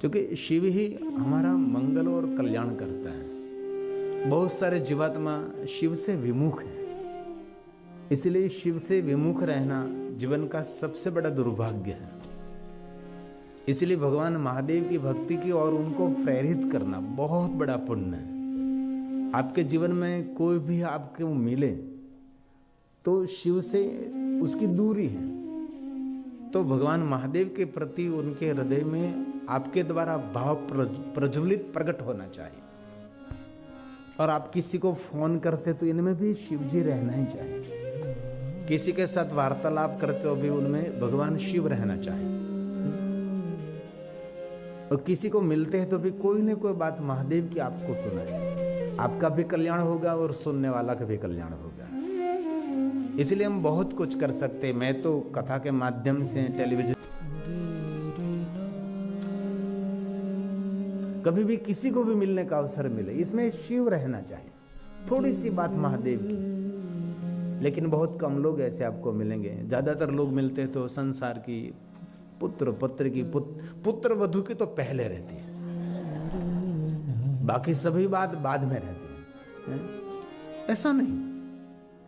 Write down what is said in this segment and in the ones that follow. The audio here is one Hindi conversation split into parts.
क्योंकि शिव ही हमारा मंगल और कल्याण करता है। बहुत सारे जीवात्मा शिव से विमुख हैं, इसलिए शिव से विमुख रहना जीवन का सबसे बड़ा दुर्भाग्य है। इसलिए भगवान महादेव की भक्ति की और उनको प्रेरित करना बहुत बड़ा पुण्य है। आपके जीवन में कोई भी आपको मिले तो शिव से उसकी दूरी है, तो भगवान महादेव के प्रति उनके हृदय में आपके द्वारा भाव प्रज्वलित प्रकट होना चाहिए। और आप किसी को फोन करते तो इनमें भी शिव जी रहना ही चाहिए। किसी के साथ वार्तालाप करते हो भी उनमें भगवान शिव रहना चाहिए। और किसी को मिलते हैं तो भी कोई न कोई बात महादेव की आपको सुनाए, आपका भी कल्याण होगा और सुनने वाला का भी कल्याण होगा। इसलिए हम बहुत कुछ कर सकते हैं। मैं तो कथा के माध्यम से, टेलीविजन, कभी भी किसी को भी मिलने का अवसर मिले, इसमें शिव रहना चाहिए। थोड़ी सी बात महादेव की, लेकिन बहुत कम लोग ऐसे आपको मिलेंगे। ज्यादातर लोग मिलते हैं तो संसार की, पुत्र पत्र की, पुत्र वधु की तो पहले रहती है, बाकी सभी बात बाद में रहती है। ऐसा नहीं,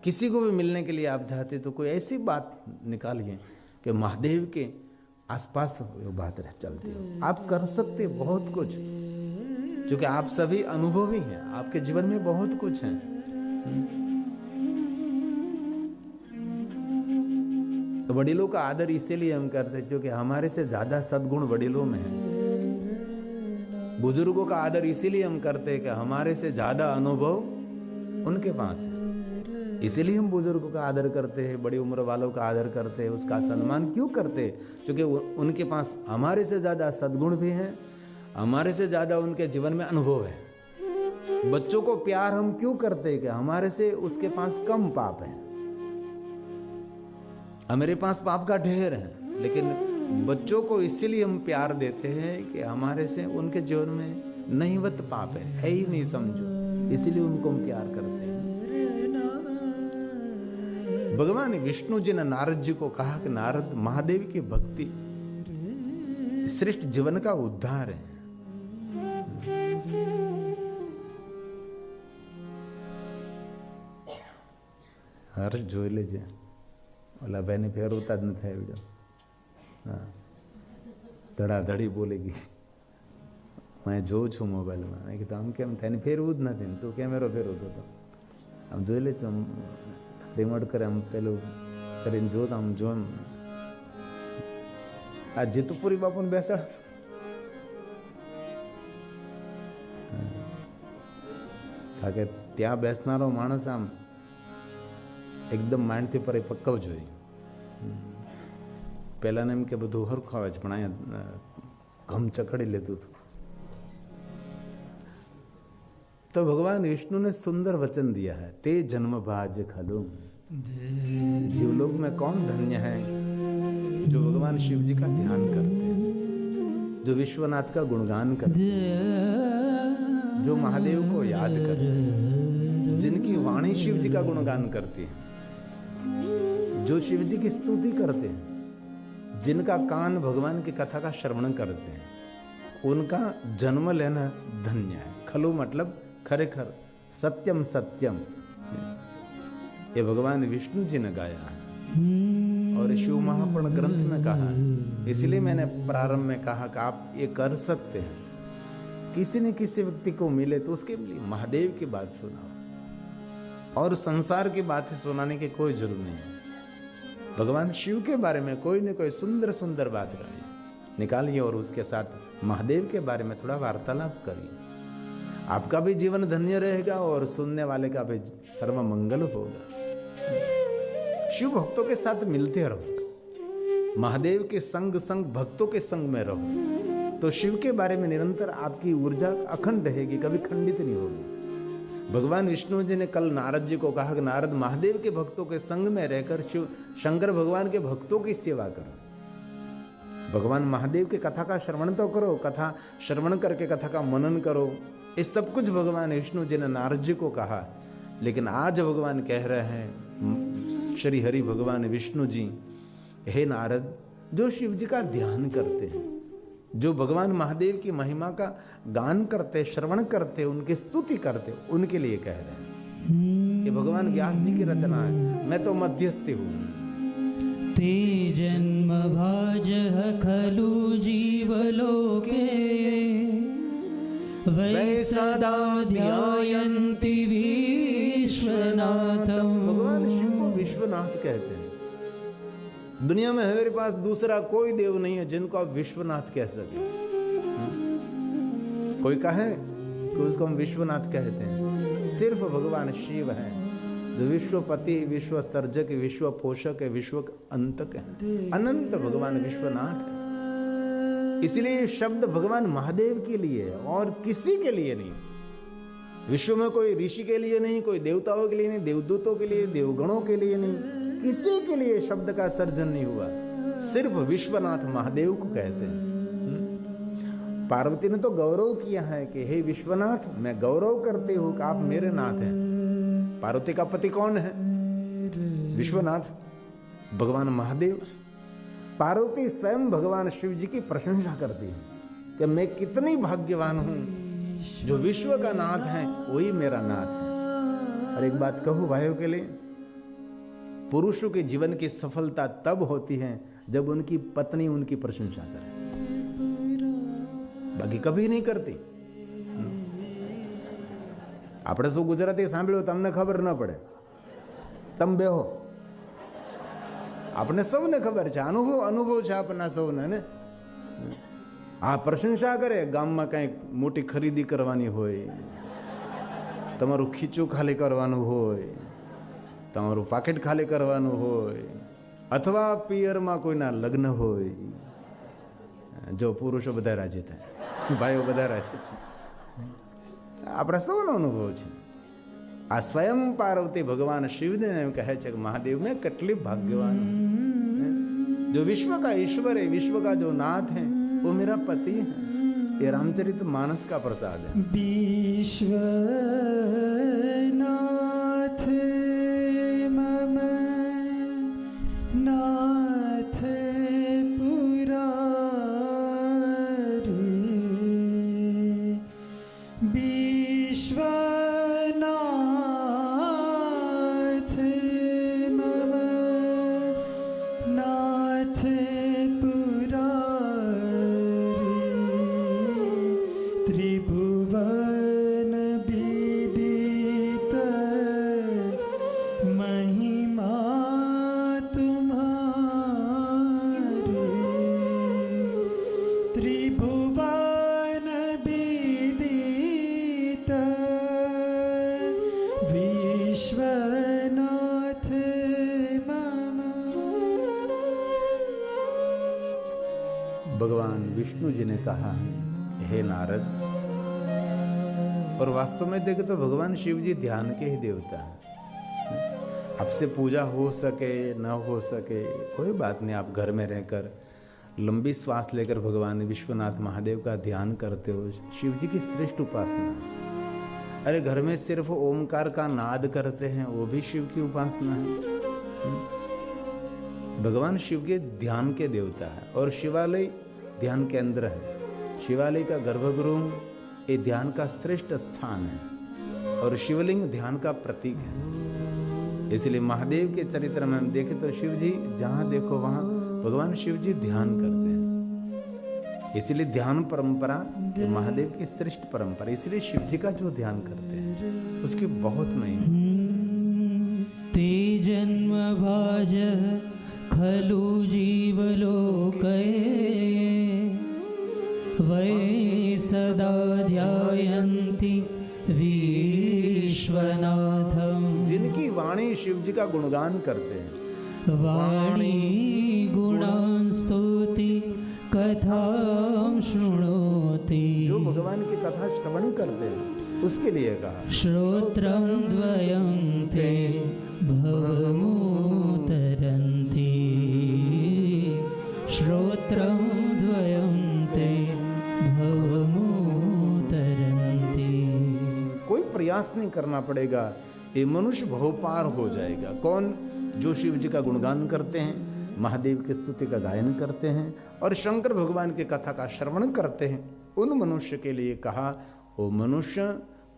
किसी को भी मिलने के लिए आप चाहते तो कोई ऐसी बात निकालिए कि महादेव के आसपास वो बात रह चलती हो। आप कर सकते बहुत कुछ, क्योंकि आप सभी अनुभवी हैं, आपके जीवन में बहुत कुछ है। तो वडीलों का आदर इसीलिए हम करते हैं क्योंकि हमारे से ज्यादा सद्गुण वडीलों में है। बुजुर्गों का आदर इसीलिए हम करते हैं कि हमारे से ज्यादा अनुभव उनके पास है। इसीलिए हम बुजुर्गों का आदर करते हैं, बड़ी उम्र वालों का आदर करते हैं, उसका सम्मान क्यों करते हैं? क्योंकि उनके पास हमारे से ज्यादा सद्गुण भी हैं, हमारे से ज्यादा उनके जीवन में अनुभव है। बच्चों को प्यार हम क्यों करते हैं? कि हमारे से उसके पास कम पाप है। हमारे पास पाप का ढेर है, लेकिन बच्चों को इसीलिए हम प्यार देते हैं कि हमारे से उनके जीवन में नहींवत पाप है ही नहीं, समझो, इसीलिए उनको हम प्यार करते हैं। भगवान विष्णु जी ने नारद जी को कहा कि नारद, महादेव की भक्ति श्रेष्ठ जीवन का उद्धार है। हर જોઈ લેજે, ઓલા ભાઈને ફેરવતા જ નથી આવી જાવ, હા, ધડાધડી બોલેગી। मैं જોઉં છું મોબાઈલમાં, મેં કીધું આમ કેમ થાય, ફેરવું જ નથી ને તું કેમેરો ફેરવતો હતો, આમ જોઈ લેજો, આમ રિમોટ કરે આમ પેલું કરીને જોતા આમ જો, આ જીતુપુરી બાપુને બેસાડ, કારણ કે ત્યાં બેસનારો માણસ આમ એકદમ માઇન્ડથી પરિપક્વ જોઈએ। પહેલાને એમ કે બધું હરખું આવે છે, પણ અહીંયા ઘમ ચકડી લેતું હતું। तो भगवान विष्णु ने सुंदर वचन दिया है, ते जन्म भाज खलु। जीवलोक में कौन धन्य है? जो भगवान शिव जी का ध्यान करते हैं, जो विश्वनाथ का गुणगान करते हैं, जो महादेव को याद करते हैं, जिनकी वाणी शिव जी का गुणगान करती है, जो शिव जी की स्तुति करते हैं, जिनका कान भगवान की कथा का श्रवण करते हैं, उनका जन्म लेना धन्य है। खलु मतलब खरेखर, सत्यम सत्यम, ये भगवान विष्णु जी ने गाया है और शिव महापुराण ग्रंथ में कहा है। इसलिए मैंने प्रारंभ में कहा कि आप ये कर सकते हैं। किसी न किसी व्यक्ति को मिले तो उसके लिए महादेव की बात सुनाओ, और संसार की बातें सुनाने की कोई जरूरत नहीं है। भगवान शिव के बारे में कोई न कोई सुंदर सुंदर बात निकालिए और उसके साथ महादेव के बारे में थोड़ा वार्तालाप करिए। आपका भी जीवन धन्य रहेगा और सुनने वाले का भी सर्व मंगल होगा। शिव भक्तों के साथ मिलते रहो, महादेव के संग संग भक्तों के संग में रहो, तो शिव के बारे में निरंतर आपकी ऊर्जा अखंड रहेगी, कभी खंडित नहीं होगी। भगवान विष्णु जी ने कल नारद जी को कहा कि नारद, महादेव के भक्तों के संग में रहकर शिव शंकर भगवान के भक्तों की सेवा करो। भगवान महादेव के कथा का श्रवण तो करो, कथा श्रवण करके कथा का मनन करो। ये सब कुछ भगवान विष्णु जी ने नारद जी को कहा, लेकिन आज भगवान कह रहे हैं, श्री हरि भगवान विष्णु जी, हे नारद, जो शिव जी का ध्यान करते हैं, जो भगवान महादेव की महिमा का गान करते, श्रवण करते, उनकी स्तुति करते, उनके लिए कह रहे हैं। ये भगवान व्यास जी की रचना है, मैं तो मध्यस्थी हूं। ते जन्म भाजः खलु जीवलोके वै सदा ध्यायन्ति विश्वनाथम्। भगवान शिव को विश्वनाथ कहते हैं। दुनिया में हमारे पास दूसरा कोई देव नहीं है जिनको आप विश्वनाथ कह सके। कोई कहे कि उसको हम विश्वनाथ कहते हैं, सिर्फ भगवान शिव है जो विश्वपति, विश्व सर्जक, विश्व पोषक है, विश्व अंतक है, अनंत भगवान विश्वनाथ है। इसलिए शब्द भगवान महादेव के लिए है और किसी के लिए नहीं। विश्व में कोई ऋषि के लिए नहीं, कोई देवताओं के लिए नहीं, देवदूतों के लिए, देवगणों के लिए नहीं, किसी के लिए शब्द का सर्जन नहीं हुआ, सिर्फ विश्वनाथ महादेव को कहते हैं। पार्वती ने तो गौरव किया है कि हे विश्वनाथ, मैं गौरव करती हूं कि आप मेरे नाथ हैं। पार्वती का पति कौन है? विश्वनाथ, भगवान महादेव। पार्वती स्वयं भगवान शिव जी की प्रशंसा करती है कि मैं कितनी भाग्यवान हूं, जो विश्व का नाथ है वही मेरा नाथ है। और एक बात कहूं भाइयों के लिए, पुरुषों के जीवन की सफलता तब होती है जब उनकी पत्नी उनकी प्रशंसा करे, बाकी कभी नहीं करती। આપણે શું ગુજરાતી સાંભળ્યું તમને ખબર ન પડે, તમે બેહો, આપણે સૌને ખબર છે, અનુભવ છે આપણા સૌને ને। આ પ્રશંસા કરે, ગામમાં કંઈક મોટી ખરીદી કરવાની હોય, તમારું ખીચું ખાલી કરવાનું હોય, તમારું પાકેટ ખાલી કરવાનું હોય, અથવા પિયરમાં કોઈના લગ્ન હોય, જો પુરુષો બધા રાજી થાય, ભાઈઓ બધા રાજી થાય, આપણા સૌનો અનુભવ છે। આ સ્વયં પાર્વતી ભગવાન શિવને એમ કહે છે કે મહાદેવ મેં કેટલી ભાગ્યવાન हूं, जो विश्व का ईश्वर है, विश्व का जो नाथ है वो मेरा पति है। ये रामचरितमानस का प्रसाद है। विश्वनाथ मम नाथ पुरारी, विश्वनाथ मम नाथ पुरारी, त्रिभुवन विदित महिमा तुम्हारी, त्रिभुवन विदित विश्वनाथ मम। भगवान विष्णु जी ने कहा है, हे नारद, और वास्तव में देखे तो भगवान शिव जी ध्यान के ही देवता है। आपसे पूजा हो सके न हो सके कोई बात नहीं, आप घर में रहकर लंबी श्वास लेकर भगवान विश्वनाथ महादेव का ध्यान करते हो, शिव जी की श्रेष्ठ उपासना है। अरे घर में सिर्फ ओमकार का नाद करते हैं, वो भी शिव की उपासना है। भगवान शिव के ध्यान के देवता है और शिवालय ध्यान के अंदर है। शिवालय का गर्भगृह ये ध्यान का श्रेष्ठ स्थान है और शिवलिंग ध्यान का प्रतीक है। इसलिए महादेव के चरित्र में हम देखें तो शिव जी जहां देखो वहां भगवान शिव जी ध्यान करते हैं। इसलिए ध्यान परंपरा महादेव की श्रेष्ठ परंपरा, इसलिए शिव जी का जो ध्यान करते हैं उसकी बहुत महिमा। ते जन्म भाज खलु जीवलोके वै सदा ध्यायन्ति विश्वनाथम्। जिनकी वाणी शिव जी का गुणगान करते हैं, वाणी गुणान् स्तुति कथां शृणोति, जो भगवान की कथा श्रवण करते हैं उसके लिए कहा। श्रोत्रं द्वयं ते भवमुतरन्ति, श्रोत्रं द्वयं ते भवमुतरन्ति। कोई प्रयास नहीं करना पड़ेगा, ये मनुष्य भव पार हो जाएगा। कौन? जो शिव जी का गुणगान करते हैं, महादेव की स्तुति का गायन करते हैं और शंकर भगवान की कथा का श्रवण करते हैं, उन मनुष्य के लिए कहा वो मनुष्य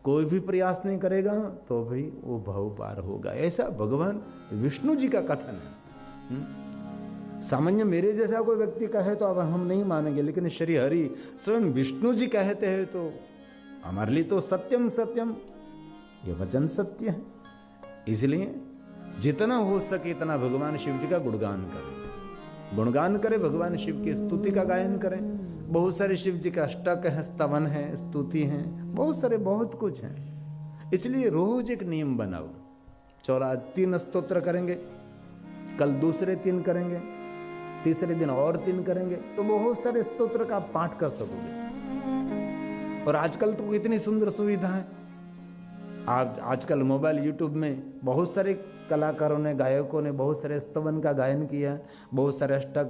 कोई भी प्रयास नहीं करेगा तो भी वो भव पार होगा। ऐसा भगवान विष्णु जी का कथन है। सामान्य मेरे जैसा कोई व्यक्ति कहे तो अब हम नहीं मानेंगे, लेकिन श्री हरि स्वयं विष्णु जी कहते हैं तो हमारे लिए तो सत्यम सत्यम, ये वचन सत्य है। इसलिए जितना हो सके इतना भगवान शिव जी का गुणगान करें, गुणगान करें, भगवान शिव की स्तुति का गायन करें। बहुत सारे शिव जी का अष्टक है, स्तवन है, स्तुति है, बहुत सारे बहुत कुछ है। इसलिए रोज एक नियम बनाओ, 3 स्तोत्र करेंगे, कल दूसरे 3 करेंगे, तीसरे दिन और 3 करेंगे, तो बहुत सारे स्तोत्र का पाठ कर सकोगे। और आजकल तो इतनी सुंदर सुविधा है, आजकल मोबाइल यूट्यूब में बहुत सारे कलाकारों ने, गायकों ने बहुत सारे स्तवन का गायन किया, बहुत सारे अष्टक,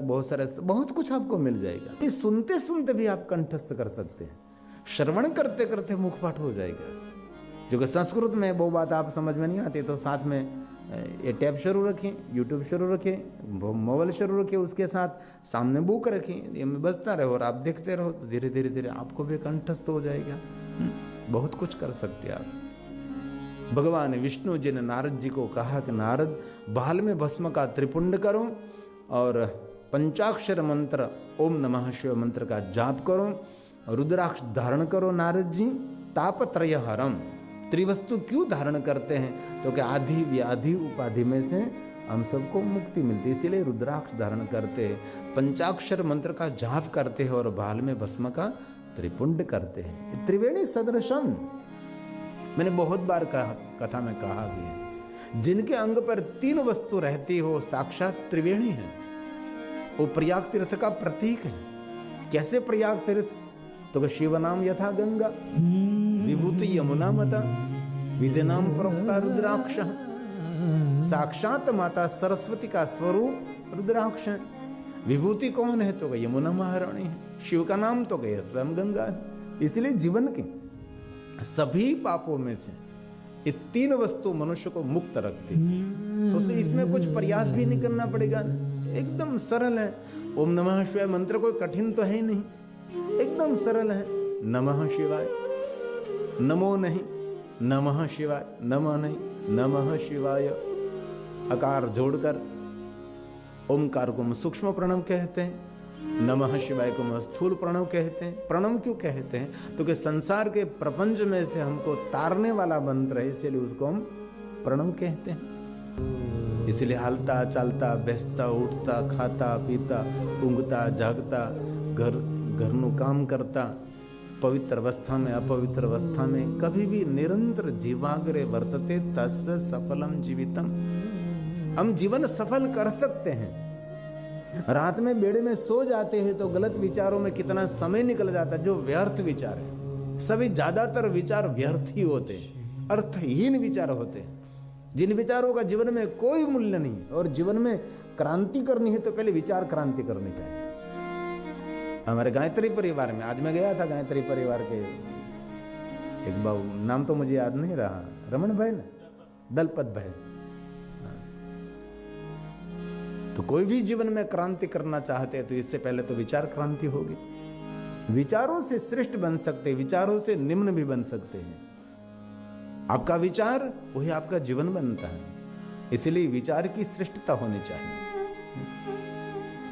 बहुत कुछ आपको मिल जाएगा। ये सुनते सुनते भी आप कंठस्थ कर सकते हैं, श्रवण करते करते मुखपाठ हो जाएगा। जो कि संस्कृत में वो बात आप समझ में नहीं आती तो साथ में ये टैब शुरू रखें, यूट्यूब शुरू रखें, मोबाइल शुरू रखें, उसके साथ सामने बुक रखें, ये बजता रहे और आप देखते रहो तो धीरे धीरे धीरे आपको भी कंठस्थ हो जाएगा। बहुत कुछ कर सकते हैं आप। भगवान विष्णु जी ने नारद जी को कहा कि नारद बाल में भस्म का त्रिपुंड करो और पंचाक्षर मंत्र ओम नमः शिवाय मंत्र का जाप करो, रुद्राक्ष धारण करो नारद जी, तापत्रय हरम। त्रिवस्तु क्यों धारण करते हैं तो कि आदि व्याधि उपाधि में से हम सबको मुक्ति मिलती है, इसीलिए रुद्राक्ष धारण करते हैं, पंचाक्षर मंत्र का जाप करते हैं और बाल में भस्म का त्रिपुंड करते हैं। त्रिवेणी सदृशम, मैंने बहुत बार कथा में कहा भी है, जिनके अंग पर 3 वस्तु रहती हो साक्षात त्रिवेणी है, वो प्रयाग तीर्थ का प्रतीक है। कैसे प्रयाग तीर्थ तो शिव नाम यथा गंगा, विभूति यमुना मता, विधि नाम प्रोक्ता रुद्राक्ष। साक्षात माता सरस्वती का स्वरूप रुद्राक्ष है। विभूति कौन है तो यमुना महारानी है, शिव का नाम तो स्वयं गंगा है। इसलिए जीवन के सभी पापों में से ये 3 वस्तु मनुष्य को मुक्त रखती है, तो इसमें कुछ प्रयास भी नहीं करना पड़ेगा, एकदम सरल है। ओम नमः शिवाय मंत्र कोई कठिन तो है ही नहीं, एकदम सरल है। नमः शिवाय, नमो नहीं, नमः शिवाय, नमः नहीं, नमः शिवाय, आकार जोड़कर ओमकार को हम सूक्ष्म प्रणव कहते हैं, नमः शिवाय को हम स्थूल प्रणव कहते हैं। प्रणव क्यों कहते हैं तो कि संसार के प्रपंच में से हमको तारने वाला मंत्र है, इसलिए उसको हम प्रणव कहते हैं। इसलिए हालता चालता, बेचता, उठता, खाता पीता, ऊँघता जागता, घरનું કામ करता, पवित्र अवस्था में अपवित्र अवस्था में कभी भी निरंतर जीवाग्रे वर्तते तस्य सफलम जीवितम। हम जीवन सफल कर सकते हैं। रात में बेड़े में सो जाते हैं तो गलत विचारों में कितना समय निकल जाता है, जो व्यर्थ विचार है। सभी ज्यादातर विचार व्यर्थ ही होते हैं, अर्थहीन विचार होते हैं, जिन विचारों का जीवन में कोई मूल्य नहीं। और जीवन में क्रांति करनी है तो पहले विचार क्रांति करनी चाहिए। हमारे गायत्री परिवार में आज मैं गया था, गायत्री परिवार के एक बाबू, नाम तो मुझे याद नहीं रहा, रमन भाई ना, दलपत भाई। तो कोई भी जीवन में क्रांति करना चाहते हैं तो इससे पहले तो विचार क्रांति होगी। विचारों से श्रेष्ठ बन सकते हैं, विचारों से निम्न भी बन सकते हैं। आपका विचार वही आपका जीवन बनता है, इसलिए विचार की श्रेष्ठता होनी चाहिए।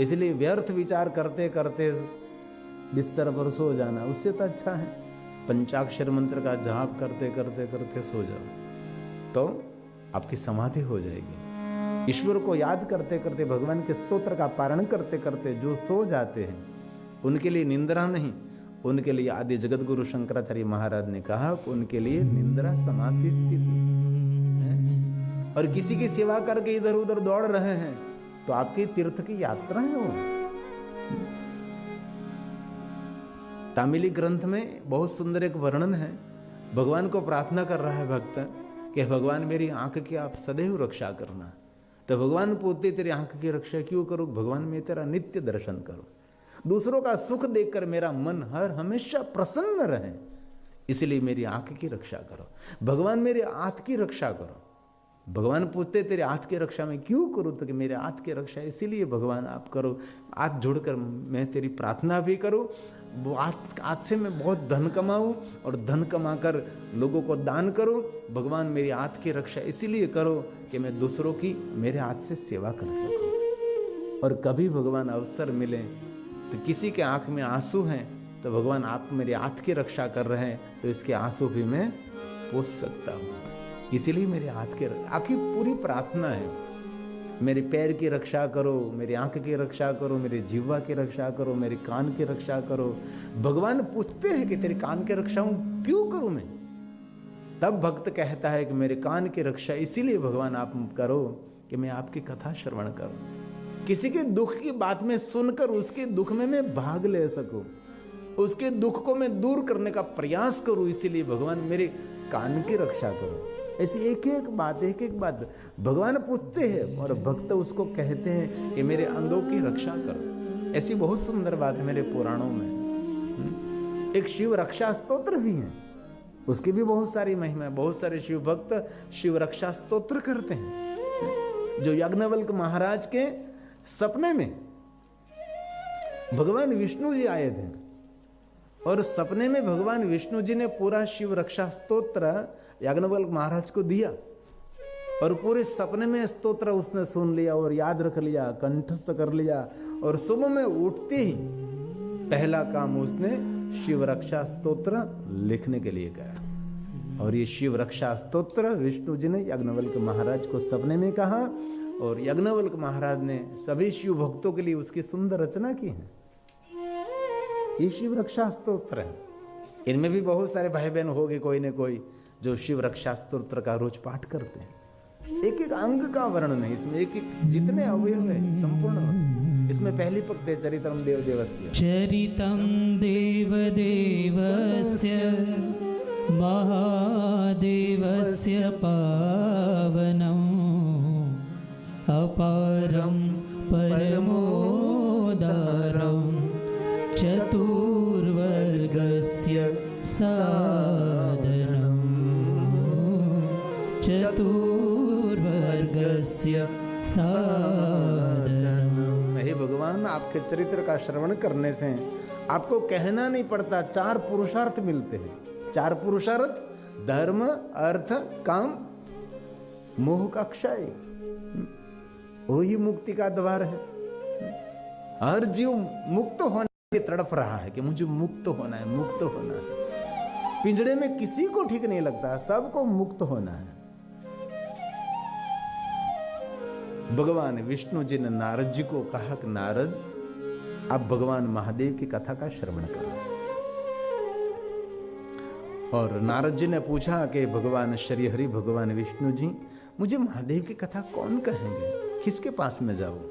इसलिए व्यर्थ विचार करते करते बिस्तर पर सो जाना उससे तो अच्छा है पंचाक्षर मंत्र का जाप करते करते करते सो जाओ, तो आपकी समाधि हो जाएगी। ईश्वर को याद करते करते, भगवान के स्तोत्र का पारण करते करते जो सो जाते हैं उनके लिए निंद्रा नहीं, उनके लिए आदि जगत गुरु शंकराचार्य महाराज ने कहा कि उनके लिए निंद्रा समाधि स्थिति है। और किसी की सेवा करके इधर उधर दौड़ रहे हैं तो आपकी तीर्थ की यात्रा है वो। तामिली ग्रंथ में बहुत सुंदर एक वर्णन है, भगवान को प्रार्थना कर रहा है भक्त कि भगवान मेरी आंख की आप सदैव रक्षा करना। तो भगवान पूछते तेरी आंख की रक्षा क्यों करो? भगवान मैं तेरा नित्य दर्शन करूं, दूसरों का सुख देखकर मेरा मन हर हमेशा प्रसन्न रहे, इसलिए मेरी आंख की रक्षा करो। भगवान मेरी आंख की रक्षा करो। भगवान पूछते तेरे हाथ की रक्षा मैं क्यों करूँ, तो कि मेरे हाथ की रक्षा इसीलिए भगवान आप करो, हाथ जोड़कर मैं तेरी प्रार्थना भी करूँ, वो आज से मैं बहुत धन कमाऊं और धन कमाकर लोगों को दान करूं। भगवान मेरी हाथ की रक्षा इसीलिए करो कि मैं दूसरों की मेरे हाथ से सेवा कर सकूं। और कभी भगवान अवसर मिले तो किसी के आंख में आंसू हैं तो भगवान आप मेरे हाथ की रक्षा कर रहे हैं तो इसके आंसू भी मैं पोंछ सकता हूँ, इसीलिए मेरे हाथ के आपकी पूरी प्रार्थना है मेरे पैर की रक्षा करो, मेरी आंख की रक्षा करो, मेरे जीवा की रक्षा करो, मेरे कान की रक्षा करो। भगवान पूछते हैं कि तेरे कान की रक्षा क्यों करूं मैं, तब भक्त कहता है कि मेरे कान की रक्षा इसीलिए भगवान आप करो कि मैं आपकी कथा श्रवण करूं, किसी के दुख की बात में सुनकर उसके दुख में मैं भाग ले सकूं, उसके दुख को मैं दूर करने का प्रयास करूं, इसीलिए भगवान मेरे कान की रक्षा करो। ऐसी एक एक बात भगवान पूछते हैं और भक्त उसको कहते हैं कि मेरे अंगों की रक्षा करो। ऐसी बहुत सुंदर बात है मेरे पुराणों में। एक शिव रक्षा स्तोत्र भी है, उसकी भी बहुत सारी महिमा है। बहुत सारे शिव भक्त शिव रक्षा स्तोत्र करते हैं। जो याज्ञवल्क्य महाराज के सपने में भगवान विष्णु जी आए थे और सपने में भगवान विष्णु जी ने पूरा शिव रक्षा स्तोत्र याज्ञवल्क्य महाराज को दिया और पूरे सपने में स्तोत्र उसने सुन लिया और याद रख लिया, कंठस्थ कर लिया और सुबह में उठते ही पहला काम उसने शिव रक्षा स्तोत्र लिखने के लिए कहा। और ये शिव रक्षा स्तोत्र विष्णु जी ने याज्ञवल्क्य महाराज को सपने में कहा और याज्ञवल्क्य महाराज ने सभी शिव भक्तों के लिए उसकी सुंदर रचना की है। ये शिव रक्षा स्तोत्र है। इनमें भी बहुत सारे भाई बहन हो गए कोई न कोई जो शिव रक्षा स्तोत्र का रोज पाठ करते हैं। एक एक अंग का वर्णन है इसमें, एक एक जितने अवयव है संपूर्ण। इसमें पहली पंक्ति है चरितम देवदेवस्य, चरितम देवदेवस्य महादेवस्य पावनम् अपारं परमोदारं चतुर्वर्गस्य साधनम् चतुर्वर्गस्य साधनम्। हे भगवान, आपके चरित्र का श्रवण करने से आपको कहना नहीं पड़ता, 4 पुरुषार्थ मिलते हैं। 4 पुरुषार्थ, धर्म अर्थ काम मोह का क्षय, वही मुक्ति का द्वार है। हर जीव मुक्त होने के तड़प रहा है कि मुझे मुक्त होना है, मुक्त होना है। पिंजड़े में किसी को ठीक नहीं लगता, सबको मुक्त होना है। भगवान विष्णु जी ने नारद जी को कहा कि नारद, आप भगवान महादेव की कथा का श्रवण करो। और नारद जी ने पूछा कि भगवान श्री हरि, भगवान विष्णु जी, मुझे महादेव की कथा कौन कहेंगे, किसके पास में जाऊं?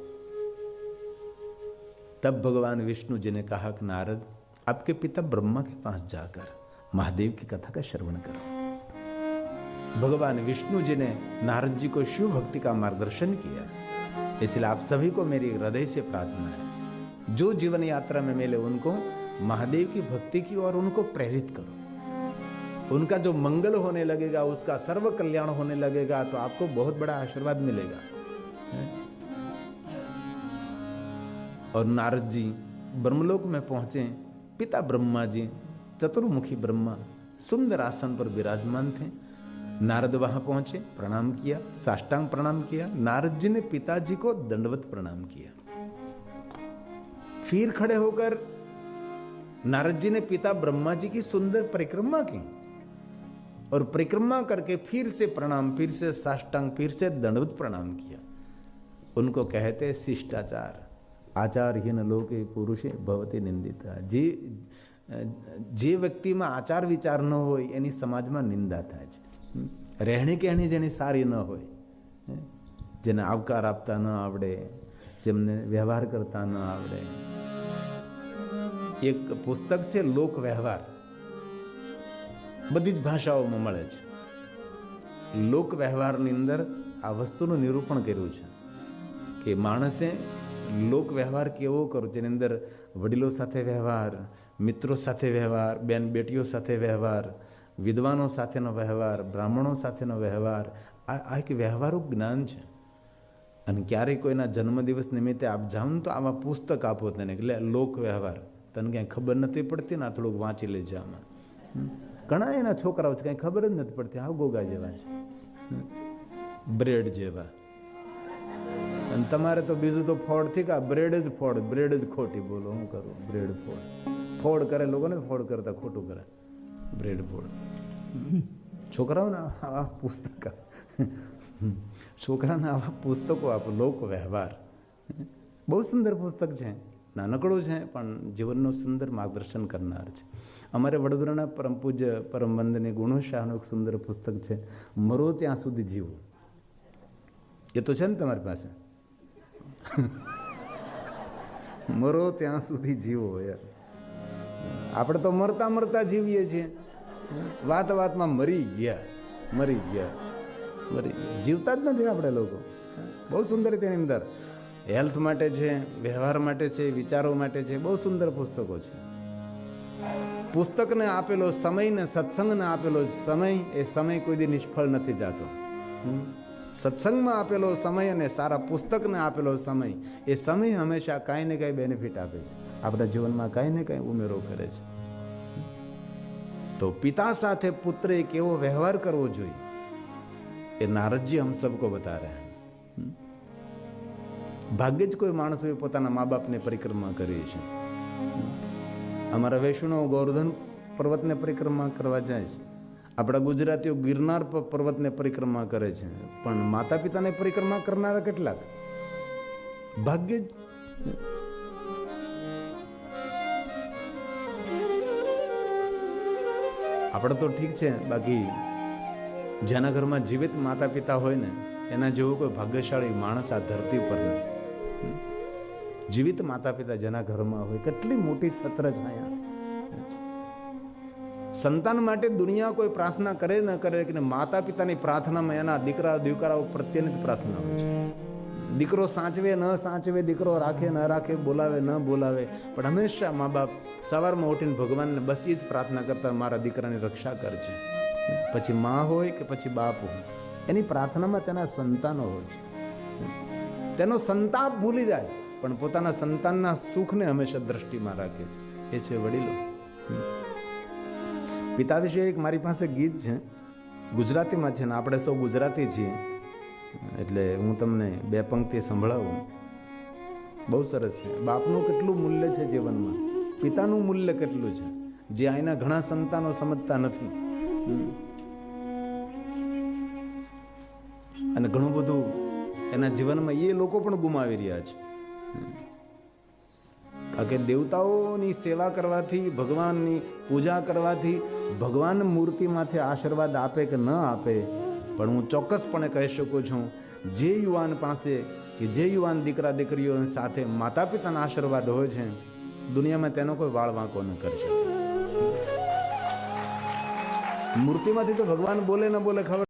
तब भगवान विष्णु जी ने कहा कि नारद, आपके पिता ब्रह्मा के पास जाकर महादेव की कथा का श्रवण करो। भगवान विष्णु जी ने नारद जी को शिव भक्ति का मार्गदर्शन किया। इसलिए आप सभी को मेरी हृदय से प्रार्थना है, जो जीवन यात्रा में मिले उनको महादेव की भक्ति की और उनको प्रेरित करो। उनका जो मंगल होने लगेगा, उसका सर्व कल्याण होने लगेगा, तो आपको बहुत बड़ा आशीर्वाद मिलेगा। और नारद जी ब्रह्मलोक में पहुंचे। पिता ब्रह्मा जी, चतुर्मुखी ब्रह्मा, सुंदर आसन पर विराजमान थे। नारद वहां पहुंचे, प्रणाम किया, साष्टांग प्रणाम किया। नारद जी ने पिताजी को दंडवत प्रणाम किया। फिर खड़े होकर नारद जी ने पिता ब्रह्मा जी की सुंदर परिक्रमा की और परिक्रमा करके फिर से प्रणाम, फिर से साष्टांग, फिर से दंडवत प्रणाम किया। उनको कहते शिष्टाचार। आचारहीन लोके पुरुषे भवति निंदिता। जे व्यक्ति में आचार विचार न हो एनी समाज में निंदा थाय छे। રહેણી કહેણી જેની સારી ન હોય, જેને આવકાર આપતા ન આવડે, જેમને વ્યવહાર કરતા ન આવડે. એક પુસ્તક છે લોક વ્યવહાર, બધી જ ભાષાઓમાં મળે છે. લોક વ્યવહારની અંદર આ વસ્તુનું નિરૂપણ કર્યું છે કે માણસે લોક વ્યવહાર કેવો કરવો, જેની અંદર વડીલો સાથે વ્યવહાર, મિત્રો સાથે વ્યવહાર, બેન બેટીઓ સાથે વ્યવહાર, વિદ્વાનો સાથેનો વ્યવહાર, બ્રાહ્મણો સાથેનો વ્યવહાર, આ એક વ્યવહારુ જ્ઞાન છે. અને ક્યારેય કોઈના જન્મદિવસ નિમિત્તે આપ જાઓ ને તો આવા પુસ્તક આપો તને, એટલે લોક વ્યવહાર, તને ક્યાંય ખબર નથી પડતી ને, આ થોડુંક વાંચી લેજે આમાં. ઘણા એના છોકરાઓ છે કાંઈ ખબર જ નથી પડતી, આવ ગોગા જેવા છે, બ્રેડ જેવા. અને તમારે તો બીજું તો ફોડ થી કે બ્રેડ જ ફોડ, બ્રેડ જ ખોટી. બોલો હું કરું? બ્રેડ ફોડ ફોડ કરે લોકોને, ફોડ કરતા ખોટું કરે, બ્રેડ ફોડ. છોકરાઓને આવા પુસ્તક, છોકરાને આવા પુસ્તકો આપો. લોક વ્યવહાર બહુ સુંદર પુસ્તક છે, નાનકડું છે પણ જીવનનું સુંદર માર્ગદર્શન કરનાર છે. અમારે વડોદરાના પરમ પૂજ્ય પરમ વંદનીય ગુણો શાહનું એક સુંદર પુસ્તક છે, મરો ત્યાં સુધી જીવો. એ તો છે ને તમારી પાસે? મરો ત્યાં સુધી જીવો. યાર આપણે તો મરતા મરતા જીવીએ છીએ, વાત વાતમાં મરી ગયા, જીવતા જ નથી આપણે લોકો. બહુ સુંદર તેની અંદર હેલ્થ માટે છે, વ્યવહાર માટે છે, વિચારો માટે છે, બહુ સુંદર પુસ્તકો છે. પુસ્તકને આપેલો સમય ને સત્સંગને આપેલો સમય, એ સમય કોઈ દી નિષ્ફળ નથી જતો. સત્સંગમાં આપેલો સમય અને સારા પુસ્તકને આપેલો સમય, એ સમય હંમેશા કાંઈ ને કાંઈ બેનિફિટ આપે છે, આપણા જીવનમાં કાંઈ ને કાંઈ ઉમેરો કરે છે. તો પિતા સાથે પુત્રે કેવો વ્યવહાર કરવો જોઈએ એ નારદજી હમ સબકો બતા રહે હૈ. ભાગ્યે જ કોઈ માણસોએ પોતાના મા બાપને પરિક્રમા કરી છે. અમારા વૈષ્ણવ ગોવર્ધન પર્વતને પરિક્રમા કરવા જાય છે, આપણા ગુજરાતીઓ ગિરનાર પર્વતને પરિક્રમા કરે છે, પણ માતા પિતાને પરિક્રમા કરનારા કેટલાક? ભાગ્યે જ. આપણે તો ઠીક છે, બાકી જેના ઘરમાં જીવિત માતા પિતા હોય ને એના જેવો કોઈ ભાગ્યશાળી માણસ આ ધરતી પર નથી. જીવિત માતા પિતા જેના ઘરમાં હોય, કેટલી મોટી છત્ર છાયા. સંતાન માટે દુનિયા કોઈ પ્રાર્થના કરે ન કરે કે માતા પિતાની પ્રાર્થનામાં એના દીકરાઓ પ્રત્યેની જ પ્રાર્થના હોય છે. દીકરો સાચવે ન સાચવે, દીકરો રાખે ન રાખે, બોલાવે ન બોલાવે, પણ હંમેશા મા બાપ સવારમાં ઉઠીને ભગવાનને બસ એ જ પ્રાર્થના કરતા, મારા દીકરાની રક્ષા કરજે. પછી મા હોય કે પછી બાપ હોય, એની પ્રાર્થનામાં તેના સંતાનો હોય છે. તેનો સંતાપ ભૂલી જાય પણ પોતાના સંતાનના સુખને હંમેશા દ્રષ્ટિમાં રાખે છે. એ છે વડીલો. પિતા વિશે એક મારી પાસે ગીત છે, ગુજરાતીમાં છે ને આપણે સૌ ગુજરાતી છીએ એટલે હું તમને બે પંક્તિ સંભળાવું. બહુ સરસ છે. બાપનું કેટલું મૂલ્ય છે જીવનમાં, પિતાનું મૂલ્ય કેટલું છે, જે અહીંના ઘણા સંતાનો સમજતા નથી. અને ઘણું બધું એના જીવનમાં એ લોકો પણ ગુમાવી રહ્યા છે. કારણ કે દેવતાઓની સેવા કરવાથી, ભગવાનની પૂજા કરવાથી ભગવાન મૂર્તિમાંથી આશીર્વાદ આપે કે ન આપે, પણ હું ચોક્કસપણે કહી શકું છું, જે યુવાન પાસે કે જે યુવાન દીકરા દીકરીઓ સાથે માતા પિતાના આશીર્વાદ હોય છે, દુનિયામાં તેનો કોઈ વાળ વાંકો ન કરી શકે. મૂર્તિમાંથી તો ભગવાન બોલે ન બોલે ખબર